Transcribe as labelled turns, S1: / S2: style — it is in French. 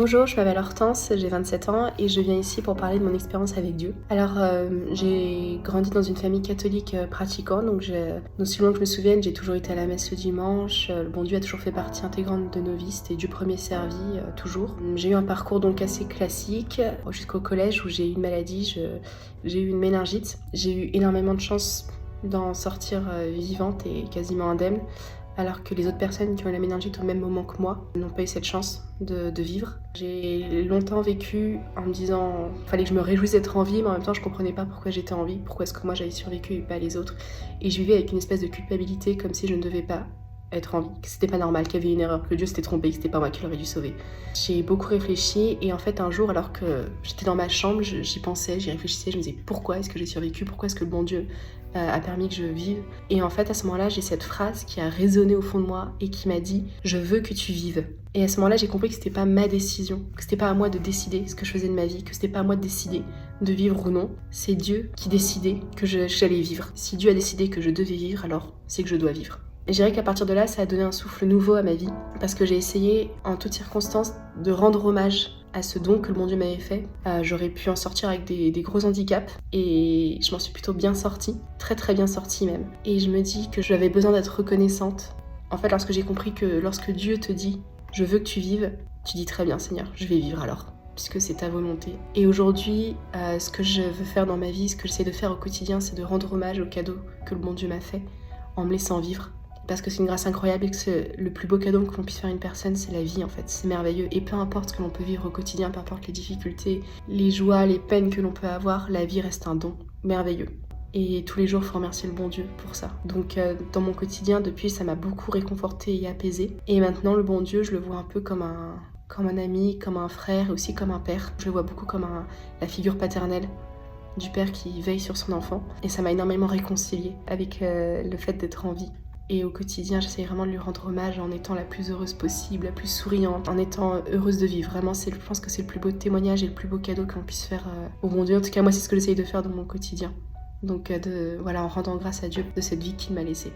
S1: Bonjour, je m'appelle Hortense, j'ai 27 ans et je viens ici pour parler de mon expérience avec Dieu. Alors, j'ai grandi dans une famille catholique pratiquante, donc aussi loin que je me souvienne, j'ai toujours été à la messe le dimanche. Le bon Dieu a toujours fait partie intégrante de nos vies, c'était Dieu premier servi, toujours. J'ai eu un parcours donc assez classique jusqu'au collège où j'ai eu une maladie, j'ai eu une méningite. J'ai eu énormément de chance d'en sortir vivante et quasiment indemne, alors que les autres personnes qui ont eu la méningite au même moment que moi n'ont pas eu cette chance de vivre. J'ai longtemps vécu en me disant fallait que je me réjouisse d'être en vie, mais en même temps je comprenais pas pourquoi j'étais en vie, pourquoi est-ce que moi j'avais survécu et pas les autres. Et je vivais avec une espèce de culpabilité, comme si je ne devais pas être en vie, que c'était pas normal, qu'il y avait une erreur, que Dieu s'était trompé, que c'était pas moi qui l'aurais dû sauver. J'ai beaucoup réfléchi et en fait un jour, alors que j'étais dans ma chambre, j'y pensais, j'y réfléchissais, je me disais pourquoi est-ce que j'ai survécu, pourquoi est-ce que le bon Dieu a permis que je vive. Et en fait à ce moment-là, j'ai cette phrase qui a résonné au fond de moi et qui m'a dit « Je veux que tu vives ». Et à ce moment-là, j'ai compris que c'était pas ma décision, que c'était pas à moi de décider ce que je faisais de ma vie, que c'était pas à moi de décider de vivre ou non. C'est Dieu qui décidait que j'allais vivre. Si Dieu a décidé que je devais vivre, alors c'est que je dois vivre. Et je dirais qu'à partir de là, ça a donné un souffle nouveau à ma vie, parce que j'ai essayé, en toutes circonstances, de rendre hommage à ce don que le bon Dieu m'avait fait. J'aurais pu en sortir avec des gros handicaps, et je m'en suis plutôt bien sortie, très très bien sortie même. Et je me dis que j'avais besoin d'être reconnaissante. En fait, lorsque j'ai compris que lorsque Dieu te dit « Je veux que tu vives », tu dis « Très bien Seigneur, je vais vivre alors ». Puisque c'est ta volonté. Et aujourd'hui, ce que je veux faire dans ma vie, ce que j'essaie de faire au quotidien, c'est de rendre hommage au cadeau que le bon Dieu m'a fait, en me laissant vivre. Parce que c'est une grâce incroyable et que c'est le plus beau cadeau que l'on puisse faire à une personne, c'est la vie en fait, c'est merveilleux. Et peu importe ce que l'on peut vivre au quotidien, peu importe les difficultés, les joies, les peines que l'on peut avoir, la vie reste un don merveilleux. Et tous les jours, il faut remercier le bon Dieu pour ça. Donc dans mon quotidien, depuis, ça m'a beaucoup réconfortée et apaisée. Et maintenant, le bon Dieu, je le vois un peu comme un ami, comme un frère et aussi comme un père. Je le vois beaucoup comme la figure paternelle du père qui veille sur son enfant. Et ça m'a énormément réconciliée avec le fait d'être en vie. Et au quotidien, j'essaie vraiment de lui rendre hommage en étant la plus heureuse possible, la plus souriante, en étant heureuse de vivre. Vraiment, je pense que c'est le plus beau témoignage et le plus beau cadeau qu'on puisse faire au bon Dieu. En tout cas, moi, c'est ce que j'essaye de faire dans mon quotidien. Donc, en rendant grâce à Dieu de cette vie qu'il m'a laissée.